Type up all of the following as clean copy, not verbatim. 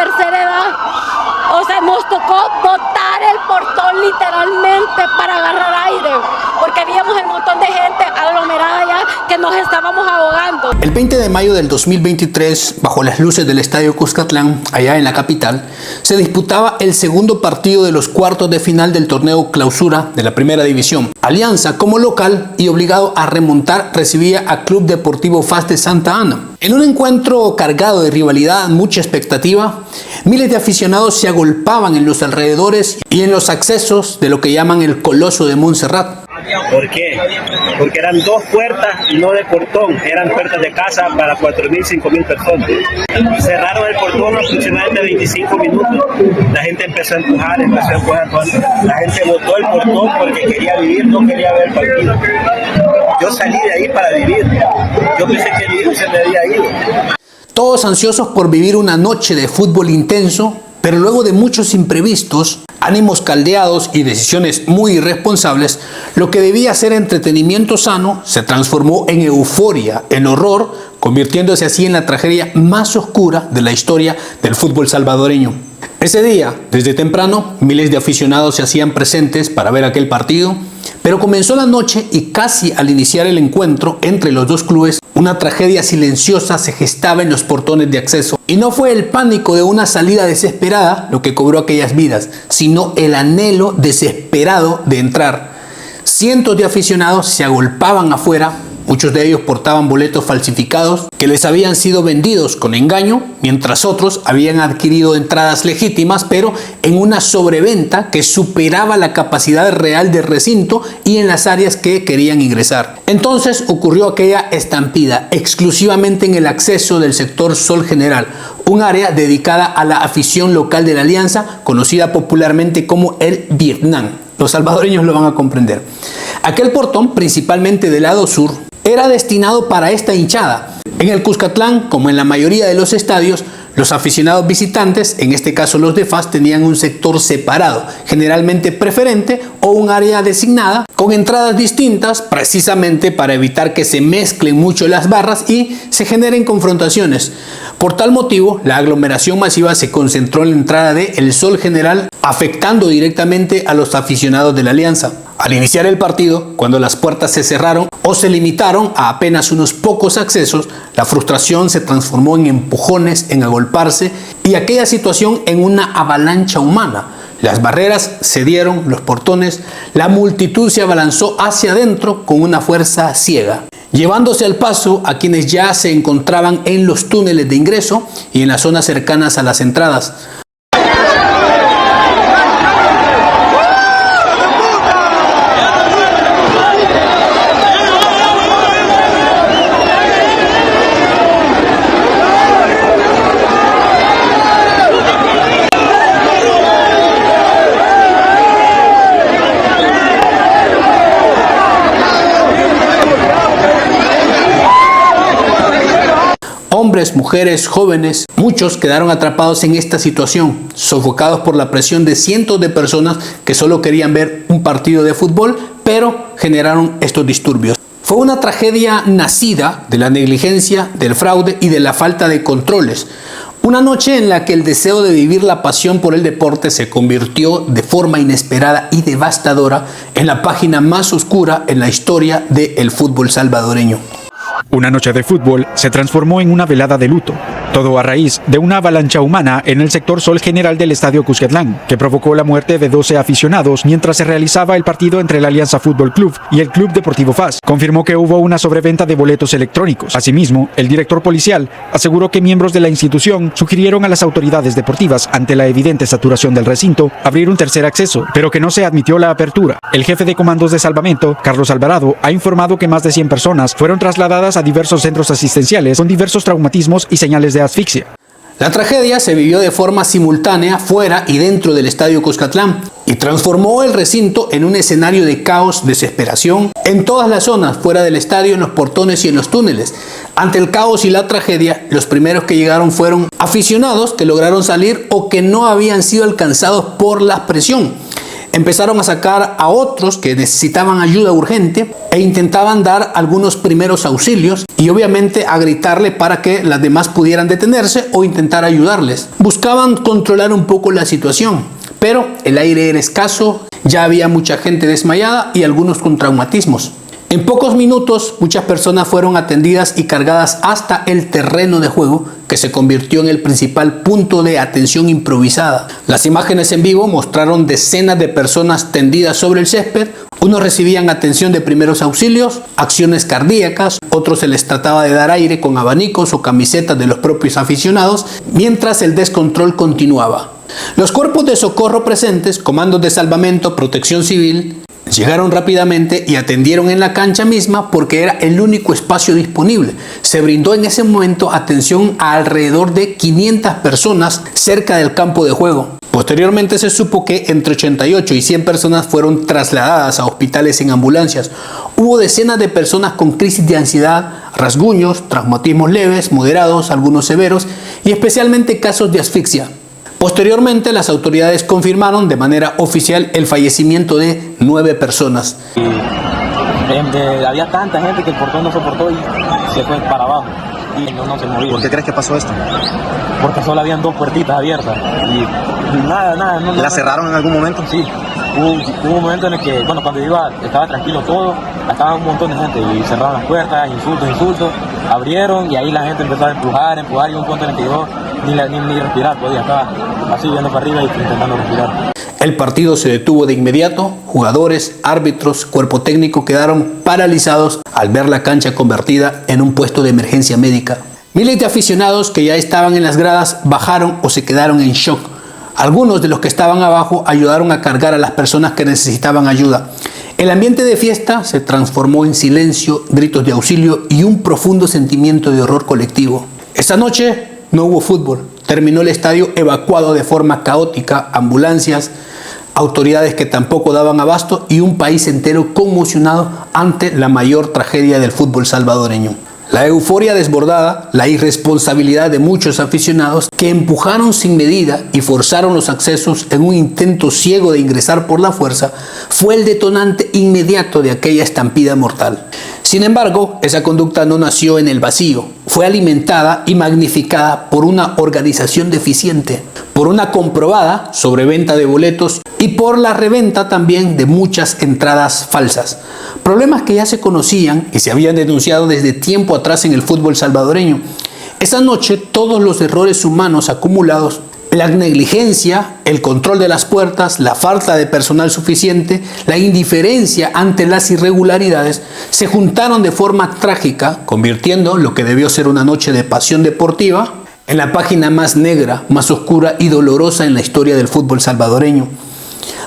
tercera edad. O sea, nos tocó botar el portón literalmente para agarrar aire, porque habíamos un montón de gente aglomerada ya que nos estábamos ahogando. El 20 de mayo del 2023, bajo las luces del Estadio Cuscatlán, allá en la capital, se disputaba el segundo partido de los cuartos de final del torneo Clausura de la Primera División. Alianza, como local y obligado a remontar, recibía a Club Deportivo FAS de Santa Ana. En un encuentro cargado de rivalidad, mucha expectativa, miles de aficionados se agolpaban en los alrededores y en los accesos de lo que llaman el Coloso de Montserrat. ¿Por qué? Porque eran dos puertas y no de portón, eran puertas de casa para 4.000, 5.000 personas. Cerraron el portón aproximadamente 25 minutos. La gente empezó a empujar. La gente botó el portón porque quería vivir, no quería ver el partido. Yo salí de ahí para vivir. Yo pensé que el hijo se me había ido. Todos ansiosos por vivir una noche de fútbol intenso, pero luego de muchos imprevistos, ánimos caldeados y decisiones muy irresponsables, lo que debía ser entretenimiento sano se transformó en euforia, en horror, convirtiéndose así en la tragedia más oscura de la historia del fútbol salvadoreño. Ese día, desde temprano, miles de aficionados se hacían presentes para ver aquel partido, pero comenzó la noche y casi al iniciar el encuentro entre los dos clubes, una tragedia silenciosa se gestaba en los portones de acceso. Y no fue el pánico de una salida desesperada lo que cobró aquellas vidas, sino el anhelo desesperado de entrar. Cientos de aficionados se agolpaban afuera. Muchos de ellos portaban boletos falsificados que les habían sido vendidos con engaño, mientras otros habían adquirido entradas legítimas, pero en una sobreventa que superaba la capacidad real del recinto y en las áreas que querían ingresar. Entonces ocurrió aquella estampida exclusivamente en el acceso del sector Sol General, un área dedicada a la afición local de la Alianza, conocida popularmente como el Vietnam. Los salvadoreños lo van a comprender. Aquel portón, principalmente del lado sur, era destinado para esta hinchada. En el Cuscatlán, como en la mayoría de los estadios, los aficionados visitantes, en este caso los de FAS, tenían un sector separado, generalmente preferente o un área designada, con entradas distintas, precisamente para evitar que se mezclen mucho las barras y se generen confrontaciones. Por tal motivo, la aglomeración masiva se concentró en la entrada de El Sol General, afectando directamente a los aficionados de la Alianza. Al iniciar el partido, cuando las puertas se cerraron o se limitaron a apenas unos pocos accesos, la frustración se transformó en empujones, en agolparse y aquella situación en una avalancha humana. Las barreras cedieron, los portones, la multitud se abalanzó hacia adentro con una fuerza ciega, llevándose al paso a quienes ya se encontraban en los túneles de ingreso y en las zonas cercanas a las entradas. Hombres, mujeres, jóvenes, muchos quedaron atrapados en esta situación, sofocados por la presión de cientos de personas que solo querían ver un partido de fútbol, pero generaron estos disturbios. Fue una tragedia nacida de la negligencia, del fraude y de la falta de controles. Una noche en la que el deseo de vivir la pasión por el deporte se convirtió de forma inesperada y devastadora en la página más oscura en la historia del fútbol salvadoreño. Una noche de fútbol se transformó en una velada de luto, todo a raíz de una avalancha humana en el sector Sol General del Estadio Cuscatlán, que provocó la muerte de 12 aficionados mientras se realizaba el partido entre la Alianza Fútbol Club y el Club Deportivo FAS. Confirmó que hubo una sobreventa de boletos electrónicos. Asimismo, el director policial aseguró que miembros de la institución sugirieron a las autoridades deportivas, ante la evidente saturación del recinto, abrir un tercer acceso, pero que no se admitió la apertura. El jefe de comandos de salvamento, Carlos Alvarado, ha informado que más de 100 personas fueron trasladadas a diversos centros asistenciales con diversos traumatismos y señales de asfixia. La tragedia se vivió de forma simultánea fuera y dentro del Estadio Cuscatlán y transformó el recinto en un escenario de caos, desesperación, en todas las zonas, fuera del estadio, en los portones y en los túneles. Ante el caos y la tragedia, los primeros que llegaron fueron aficionados que lograron salir o que no habían sido alcanzados por la presión. Empezaron a sacar a otros que necesitaban ayuda urgente e intentaban dar algunos primeros auxilios y obviamente a gritarle para que las demás pudieran detenerse o intentar ayudarles. Buscaban controlar un poco la situación, pero el aire era escaso, ya había mucha gente desmayada y algunos con traumatismos. En pocos minutos, muchas personas fueron atendidas y cargadas hasta el terreno de juego, que se convirtió en el principal punto de atención improvisada. Las imágenes en vivo mostraron decenas de personas tendidas sobre el césped. Unos recibían atención de primeros auxilios, acciones cardíacas, otros se les trataba de dar aire con abanicos o camisetas de los propios aficionados, mientras el descontrol continuaba. Los cuerpos de socorro presentes, comandos de salvamento, protección civil, llegaron rápidamente y atendieron en la cancha misma porque era el único espacio disponible. Se brindó en ese momento atención a alrededor de 500 personas cerca del campo de juego. Posteriormente se supo que entre 88 y 100 personas fueron trasladadas a hospitales en ambulancias. Hubo decenas de personas con crisis de ansiedad, rasguños, traumatismos leves, moderados, algunos severos y especialmente casos de asfixia. Posteriormente, las autoridades confirmaron de manera oficial el fallecimiento de 9 personas. Había tanta gente que el portón no soportó y se fue para abajo y no se movió. ¿Por qué crees que pasó esto? Porque solo habían 2 puertitas abiertas y nada. ¿La cerraron en algún momento? Sí. Hubo un momento en el que, cuando yo estaba tranquilo todo, estaba un montón de gente y cerraron las puertas, insultos, abrieron y ahí la gente empezó a empujar y un punto en el que yo ni respirar podía, estaba así viendo para arriba y intentando respirar. El partido se detuvo de inmediato, jugadores, árbitros, cuerpo técnico quedaron paralizados al ver la cancha convertida en un puesto de emergencia médica. Miles de aficionados que ya estaban en las gradas bajaron o se quedaron en shock. Algunos de los que estaban abajo ayudaron a cargar a las personas que necesitaban ayuda. El ambiente de fiesta se transformó en silencio, gritos de auxilio y un profundo sentimiento de horror colectivo. Esa noche no hubo fútbol. Terminó el estadio evacuado de forma caótica, ambulancias, autoridades que tampoco daban abasto y un país entero conmocionado ante la mayor tragedia del fútbol salvadoreño. La euforia desbordada, la irresponsabilidad de muchos aficionados que empujaron sin medida y forzaron los accesos en un intento ciego de ingresar por la fuerza, fue el detonante inmediato de aquella estampida mortal. Sin embargo, esa conducta no nació en el vacío, fue alimentada y magnificada por una organización deficiente, por una comprobada sobreventa de boletos y por la reventa también de muchas entradas falsas. Problemas que ya se conocían y se habían denunciado desde tiempo atrás en el fútbol salvadoreño. Esa noche todos los errores humanos acumulados, la negligencia, el control de las puertas, la falta de personal suficiente, la indiferencia ante las irregularidades, se juntaron de forma trágica, convirtiendo lo que debió ser una noche de pasión deportiva en la página más negra, más oscura y dolorosa en la historia del fútbol salvadoreño.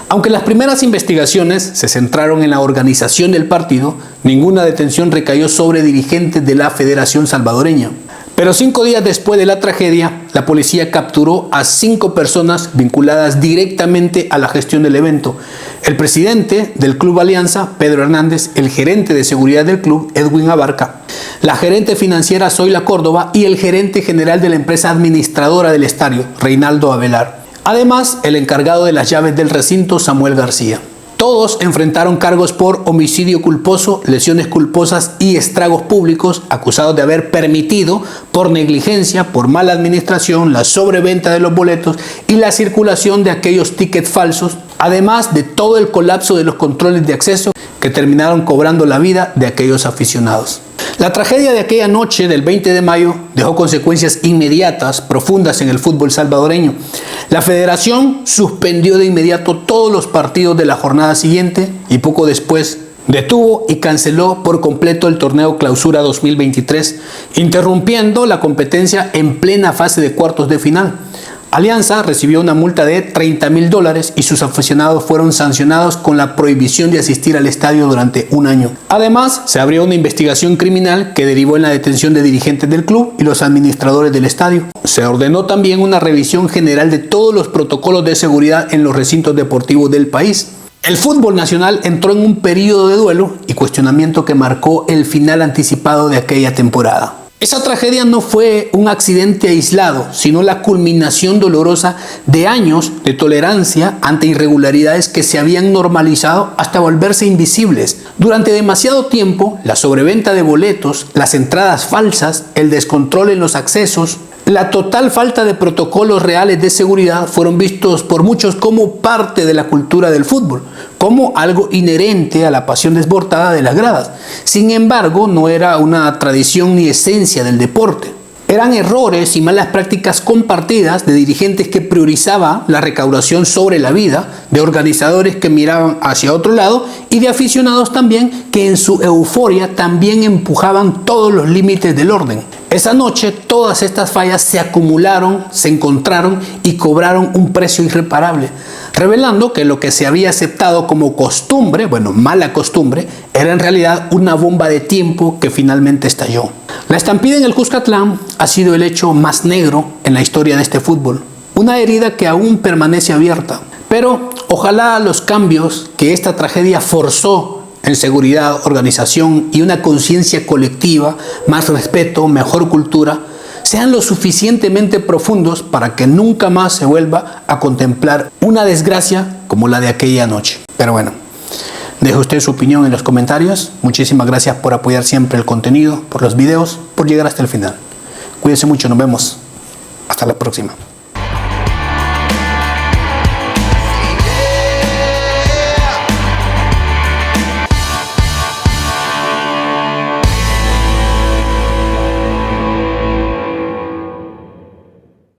Aunque las primeras investigaciones se centraron en la organización del partido, ninguna detención recayó sobre dirigentes de la Federación Salvadoreña. Pero 5 días después de la tragedia, la policía capturó a 5 personas vinculadas directamente a la gestión del evento. El presidente del Club Alianza, Pedro Hernández, el gerente de seguridad del club, Edwin Abarca, la gerente financiera Zoila Córdoba y el gerente general de la empresa administradora del estadio, Reinaldo Avelar. Además, el encargado de las llaves del recinto, Samuel García. Todos enfrentaron cargos por homicidio culposo, lesiones culposas y estragos públicos, acusados de haber permitido, por negligencia, por mala administración, la sobreventa de los boletos y la circulación de aquellos tickets falsos, además de todo el colapso de los controles de acceso que terminaron cobrando la vida de aquellos aficionados. La tragedia de aquella noche del 20 de mayo dejó consecuencias inmediatas, profundas en el fútbol salvadoreño. La federación suspendió de inmediato todos los partidos de la jornada siguiente y poco después detuvo y canceló por completo el torneo Clausura 2023, interrumpiendo la competencia en plena fase de cuartos de final. Alianza recibió una multa de $30,000 y sus aficionados fueron sancionados con la prohibición de asistir al estadio durante un año. Además, se abrió una investigación criminal que derivó en la detención de dirigentes del club y los administradores del estadio. Se ordenó también una revisión general de todos los protocolos de seguridad en los recintos deportivos del país. El fútbol nacional entró en un periodo de duelo y cuestionamiento que marcó el final anticipado de aquella temporada. Esa tragedia no fue un accidente aislado, sino la culminación dolorosa de años de tolerancia ante irregularidades que se habían normalizado hasta volverse invisibles. Durante demasiado tiempo, la sobreventa de boletos, las entradas falsas, el descontrol en los accesos, la total falta de protocolos reales de seguridad fueron vistos por muchos como parte de la cultura del fútbol, como algo inherente a la pasión desbordada de las gradas. Sin embargo, no era una tradición ni esencia del deporte. Eran errores y malas prácticas compartidas de dirigentes que priorizaban la recaudación sobre la vida, de organizadores que miraban hacia otro lado y de aficionados también que en su euforia también empujaban todos los límites del orden. Esa noche todas estas fallas se acumularon, se encontraron y cobraron un precio irreparable, revelando que lo que se había aceptado como costumbre, mala costumbre, era en realidad una bomba de tiempo que finalmente estalló. La estampida en el Cuscatlán ha sido el hecho más negro en la historia de este fútbol, una herida que aún permanece abierta, pero ojalá los cambios que esta tragedia forzó en seguridad, organización y una conciencia colectiva, más respeto, mejor cultura, sean lo suficientemente profundos para que nunca más se vuelva a contemplar una desgracia como la de aquella noche. Pero bueno, deje usted su opinión en los comentarios. Muchísimas gracias por apoyar siempre el contenido, por los videos, por llegar hasta el final. Cuídense mucho, nos vemos. Hasta la próxima.